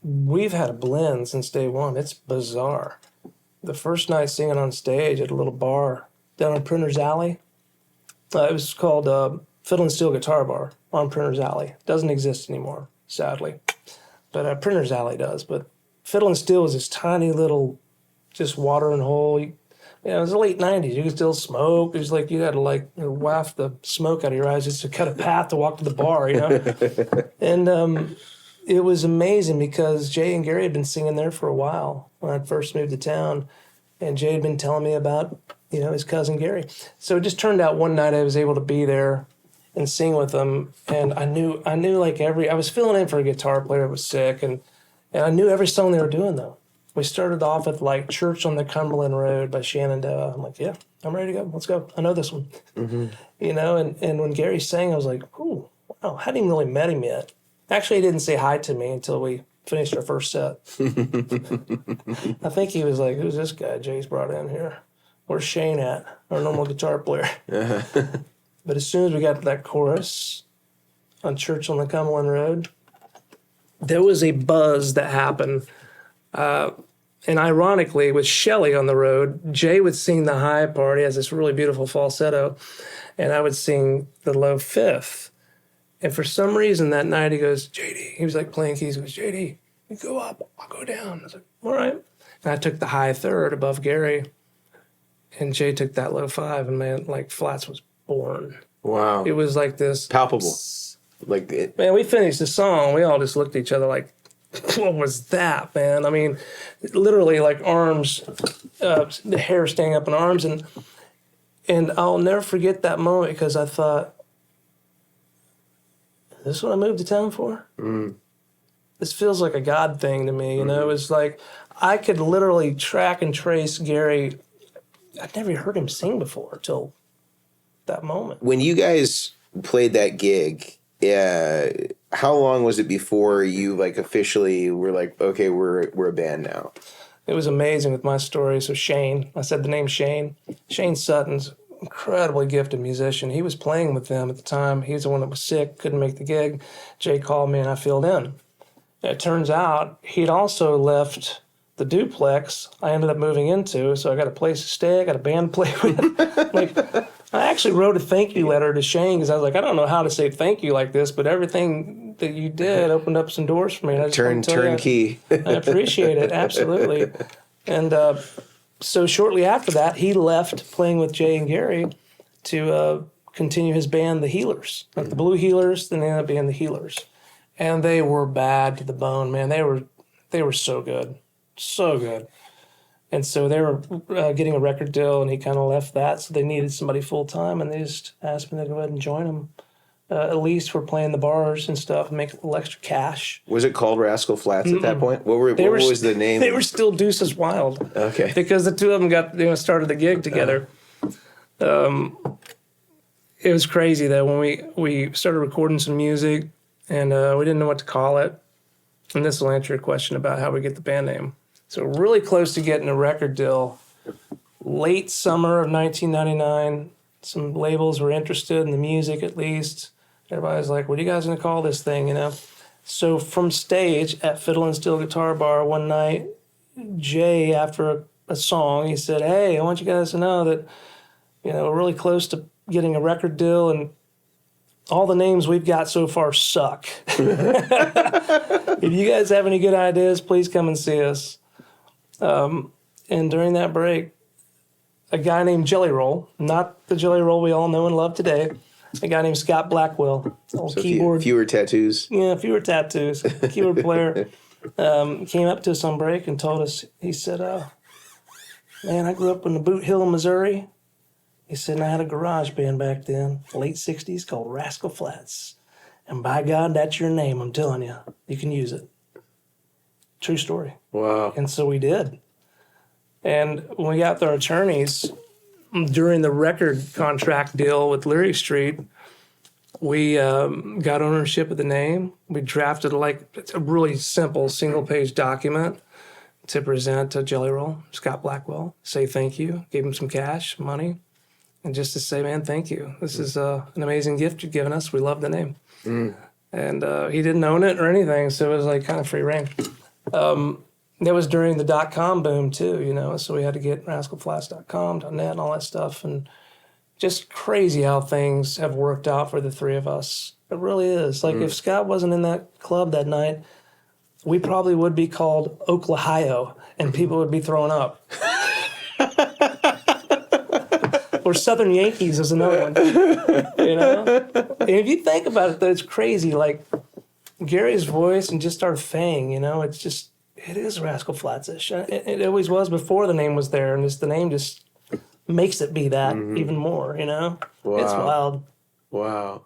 we've had a blend since day one. It's bizarre. The first night singing on stage at a little bar down on Printer's Alley, it was called Fiddle and Steel Guitar Bar on Printer's Alley. Doesn't exist anymore, sadly. But Printer's Alley does. But Fiddle and Steel was this tiny little, just watering hole. It was the late 90s. You could still smoke. It was like you had to waft the smoke out of your eyes just to cut a path to walk to the bar, And it was amazing because Jay and Gary had been singing there for a while when I first moved to town. And Jay had been telling me about, his cousin Gary. So it just turned out one night I was able to be there and sing with them. And I knew I was filling in for a guitar player that was sick. And I knew every song they were doing, though. We started off with Church on the Cumberland Road by Shenandoah. I'm like, yeah, I'm ready to go. Let's go. I know this one. Mm-hmm. And when Gary sang, I was like, ooh, wow, I hadn't even really met him yet. Actually, he didn't say hi to me until we finished our first set. I think he was like, who's this guy Jay's brought in here? Where's Shane at? Our normal guitar player. But as soon as we got to that chorus on Church on the Cumberland Road, there was a buzz that happened. And ironically, with Shelley on the road, Jay would sing the high part. He has this really beautiful falsetto. And I would sing the low fifth. And for some reason that night he goes, JD, he was playing keys. He goes, JD, you go up, I'll go down. I was like, all right. And I took the high third above Gary. And Jay took that low five. And man, Flatts was born. Wow. It was like this. Palpable. Man, we finished the song. We all just looked at each other like, what was that, man? I mean, literally arms, the hair standing up in arms. And I'll never forget that moment because I thought, is this what I moved to town for? Mm. This feels like a God thing to me, It was like I could literally track and trace Gary. I'd never heard him sing before till that moment. When you guys played that gig, how long was it before you officially were okay, we're a band now? It was amazing with my story. So Shane, I said the name Shane. Shane Sutton's incredibly gifted musician. He was playing with them at the time. He was the one that was sick, couldn't make the gig. Jay called me and I filled in. It turns out he'd also left the duplex I ended up moving into, so I got a place to stay, I got a band to play with. I actually wrote a thank you letter to Shane because I was like, I don't know how to say thank you like this, but everything that you did opened up some doors for me. And I just turnkey. I appreciate it, absolutely. And so shortly after that, he left playing with Jay and Gary to continue his band, the Healers. The Blue Healers, then they ended up being the Healers. And they were bad to the bone, man. They were so good. So good. And so they were getting a record deal, and he kind of left that. So they needed somebody full-time, and they just asked me to go ahead and join them. At least for playing the bars and stuff and make a little extra cash. Was it called Rascal Flatts at that point? What was the name? They were still Deuces Wild. Okay. Because the two of them started the gig together. It was crazy, though, when we started recording some music, and we didn't know what to call it. And this will answer your question about how we get the band name. So we're really close to getting a record deal. Late summer of 1999, some labels were interested in the music at least. Everybody was like, what are you guys going to call this thing, So from stage at Fiddle and Steel Guitar Bar one night, Jay, after a song, he said, hey, I want you guys to know that, we're really close to getting a record deal, and all the names we've got so far suck. If you guys have any good ideas, please come and see us. And during that break, a guy named Jelly Roll, not the Jelly Roll we all know and love today, a guy named Scott Blackwell, old keyboard. Fewer tattoos. Yeah, fewer tattoos. Keyboard player came up to us on break and told us, he said, man, I grew up in the Boot Hill, Missouri. He said, and I had a garage band back then, late 60s, called Rascal Flatts. And by God, that's your name, I'm telling you. You can use it. True story. Wow. And so we did. And when we got our attorneys, during the record contract deal with Leary Street, we got ownership of the name. We drafted a really simple single-page document to present to Jelly Roll, Scott Blackwell, say thank you, gave him some cash, money, and just to say, man, thank you. This is an amazing gift you've given us. We love the name. Mm. And he didn't own it or anything, so it was kind of free reign. That was during the .com boom too, you know. So we had to get rascalflats.com, .net, and all that stuff, and just crazy how things have worked out for the three of us. It really is. Like if Scott wasn't in that club that night, we probably would be called Oklahio, and people would be throwing up. Or Southern Yankees is another one. You know, and if you think about it, though, it's crazy. Like Gary's voice and just our fang, you know, it is Rascal Flatts-ish. It always was before the name was there, and the name just makes it be that even more, you know? Wow. It's wild. Wow.